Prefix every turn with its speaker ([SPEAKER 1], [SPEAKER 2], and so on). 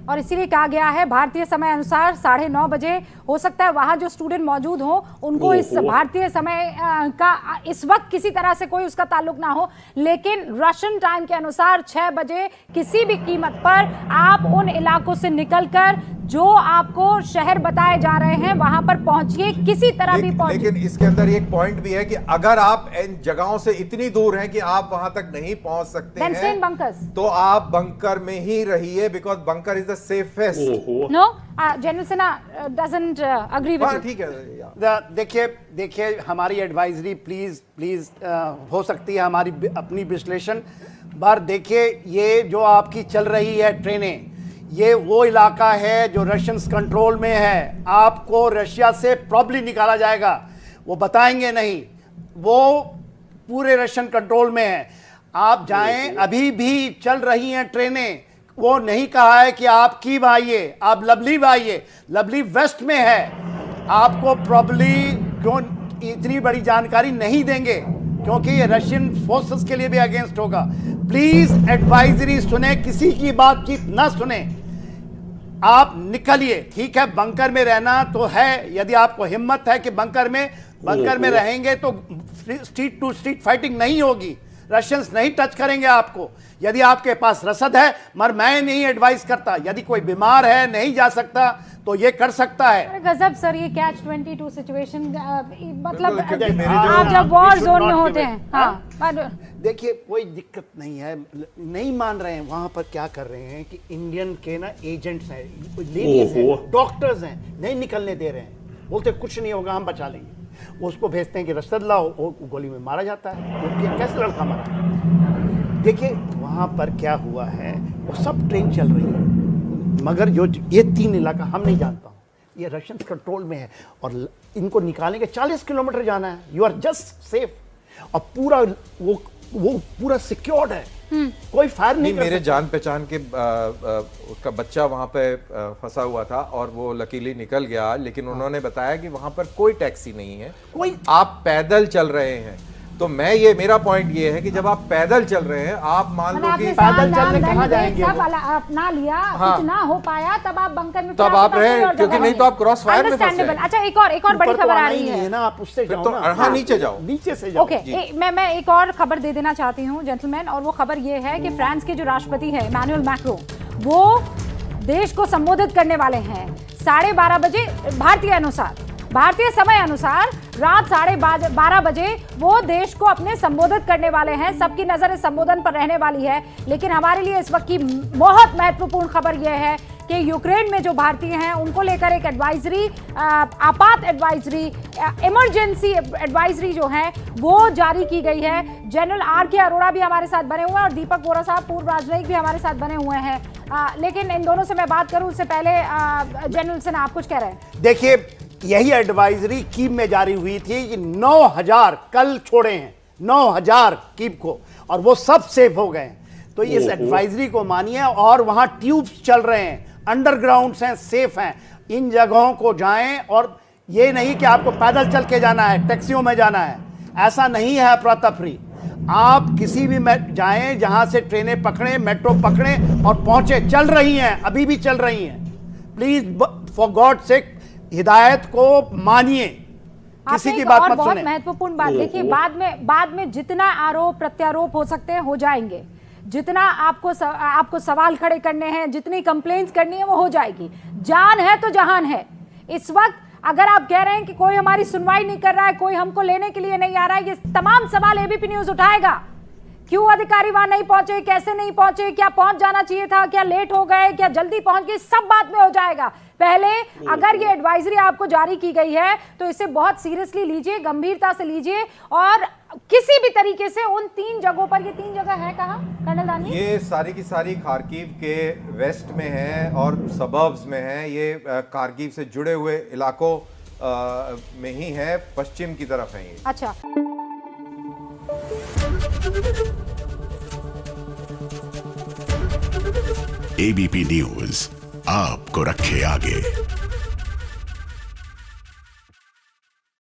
[SPEAKER 1] और इसीलिए कहा गया है भारतीय समय अनुसार 9:30 बजे, हो सकता है वहां जो स्टूडेंट मौजूद हो उनको इस भारतीय समय का इस वक्त किसी तरह से कोई उसका ताल्लुक ना हो, लेकिन रशियन टाइम के अनुसार 6 बजे किसी भी कीमत पर आप उन इलाकों से निकलकर जो आपको शहर बताए जा रहे हैं वहां पर पहुंचिए, किसी तरह भी पहुंचिए।
[SPEAKER 2] लेकिन इसके अंदर एक पॉइंट भी है कि अगर आप इन जगहों से इतनी दूर हैं कि आप वहां तक नहीं पहुंच सकते हैं, तो आप बंकर में ही रहिए, because bunker is the safest.
[SPEAKER 1] No, general Sinha doesn't agree with.
[SPEAKER 2] ठीक है,
[SPEAKER 3] देखिए हमारी एडवाइजरी प्लीज हो सकती है हमारी अपनी विश्लेषण, पर देखिए ये जो आपकी चल रही है ट्रेनें, ये वो इलाका है जो रशियंस कंट्रोल में है। आपको रशिया से प्रॉब्ली निकाला जाएगा, वो बताएंगे नहीं, वो पूरे रशियन कंट्रोल में है। आप जाएं, अभी भी चल रही हैं ट्रेनें, वो नहीं कहा है कि आप कीव आइए, आप लवलीव आइए, लवलीव वेस्ट में है। आपको प्रॉब्ली क्यों इतनी बड़ी जानकारी नहीं देंगे, क्योंकि ये रशियन फोर्सेस के लिए भी अगेंस्ट होगा। प्लीज एडवाइजरी सुने, किसी की बातचीत ना सुने, आप निकलिए। ठीक है, बंकर में रहना तो है, यदि आपको हिम्मत है कि बंकर में रहेंगे तो स्ट्रीट टू स्ट्रीट फाइटिंग नहीं होगी, रशियंस नहीं टच करेंगे आपको, यदि आपके पास रसद है। मगर मैं नहीं एडवाइस करता, यदि कोई बीमार है नहीं जा सकता तो ये कर सकता है।
[SPEAKER 1] गजब सर, ये कैच 22 सिचुएशन, मतलब आप जब वॉर जोन में होते हैं। हाँ,
[SPEAKER 3] देखिए कोई दिक्कत नहीं है, नहीं मान रहे हैं। वहां पर क्या कर रहे हैं कि इंडियन के ना एजेंट्स हैं, लेडीज हैं, डॉक्टर्स हैं, नहीं निकलने दे रहे हैं, बोलते कुछ नहीं होगा हम बचा लेंगे। उसको भेजते हैं कि रसद लाओ, गोली में मारा जाता है। वो कैसे लड़का मारा? देखिए वहां पर क्या हुआ है, वो सब ट्रेन चल रही है, मगर जो ये 3 इलाका हम नहीं जानता हूँ, ये रशियन कंट्रोल में है और इनको निकालेंगे 40 किलोमीटर जाना है। यू आर जस्ट सेफ, और पूरा वो पूरा सिक्योर्ड है, कोई फायर नहीं कर
[SPEAKER 2] मेरे
[SPEAKER 3] सकता।
[SPEAKER 2] जान पहचान के उसका बच्चा वहां पे फंसा हुआ था और वो लकीली निकल गया, लेकिन उन्होंने बताया कि वहां पर कोई टैक्सी नहीं है, आप पैदल चल रहे हैं। तो मेरा पॉइंट ये है कि जब आप पैदल चल रहे हैं, आप मान लो कि
[SPEAKER 3] पैदल चलने कहाँ जाएंगे,
[SPEAKER 1] सब अपना लिया, कुछ ना हो पाया, तब आप बंकर में,
[SPEAKER 2] तब आप रहे, क्योंकि नहीं तो आप क्रॉस फायर में फंस जाएंगे।
[SPEAKER 1] अच्छा, एक और बड़ी खबर आ रही है
[SPEAKER 3] ना, आप उससे जाओ
[SPEAKER 2] तो, हाँ, नीचे जाओ,
[SPEAKER 3] नीचे से जाओ।
[SPEAKER 1] ओके, मैं एक और खबर दे देना चाहती हूँ जेंटलमैन, और वो खबर ये है कि फ्रांस के जो राष्ट्रपति है इमैनुअल मैक्रों, वो देश को संबोधित करने वाले हैं 12:30 बजे भारतीय समय अनुसार रात 12:30 बजे वो देश को अपने संबोधित करने वाले हैं। सबकी नजर इस संबोधन पर रहने वाली है, लेकिन हमारे लिए इस वक्त की बहुत महत्वपूर्ण खबर यह है कि यूक्रेन में जो भारतीय हैं उनको लेकर एक एडवाइजरी, आपात एडवाइजरी, इमरजेंसी एडवाइजरी जो है वो जारी की गई है। General R.K. अरोड़ा भी हमारे साथ बने हुए हैं और दीपक बोरा साहब पूर्व राजनयिक भी हमारे साथ बने हुए हैं, लेकिन इन दोनों से मैं बात करूं उससे पहले जनरल सिन्हा आप कुछ कह रहे हैं।
[SPEAKER 3] देखिए यही एडवाइजरी कीव में जारी हुई थी कि 9000 कल छोड़े हैं, 9000 कीव को, और वो सब सेफ हो गए। तो इस एडवाइजरी को मानिए, और वहां ट्यूब्स चल रहे हैं, अंडरग्राउंड्स हैं, सेफ हैं। इन जगहों को जाएं, और ये नहीं कि आपको पैदल चल के जाना है, टैक्सियों में जाना है, ऐसा नहीं है अफरा तफरी। आप किसी भी जाएं जहां से ट्रेनें पकड़ें, मेट्रो पकड़ें और पहुंचे, चल रही हैं, अभी भी चल रही हैं। प्लीज फॉर गॉड सेक हिदायत को मानिए, किसी की बात मत सुने।
[SPEAKER 1] बहुत महत्वपूर्ण बात देखिए, बाद में जितना आरोप प्रत्यारोप हो सकते हैं हो जाएंगे, जितना आपको सवाल खड़े करने हैं, जितनी कंप्लेंट्स करनी है वो हो जाएगी। जान है तो जहान है। इस वक्त अगर आप कह रहे हैं कि कोई हमारी सुनवाई नहीं कर रहा है, कोई हमको लेने के लिए नहीं आ रहा है, ये तमाम सवाल एबीपी न्यूज उठाएगा। क्यों अधिकारी वहां नहीं पहुंचे, कैसे नहीं पहुंचे, क्या पहुंच जाना चाहिए था, क्या लेट हो गए, क्या जल्दी पहुंच गए, सब बात में हो जाएगा। पहले अगर ये एडवाइजरी आपको जारी की गई है तो इसे बहुत सीरियसली लीजिए, गंभीरता से लीजिए, और किसी भी तरीके से उन 3 जगहों पर, ये 3 जगह है कहाँ कर्नल दानी?
[SPEAKER 2] ये सारी की सारी खार्किव के वेस्ट में है और सबर्ब्स में है। ये खार्किव से जुड़े हुए इलाकों में ही है, पश्चिम की तरफ है ये।
[SPEAKER 1] अच्छा,
[SPEAKER 4] एबीपी न्यूज आपको रखे आगे।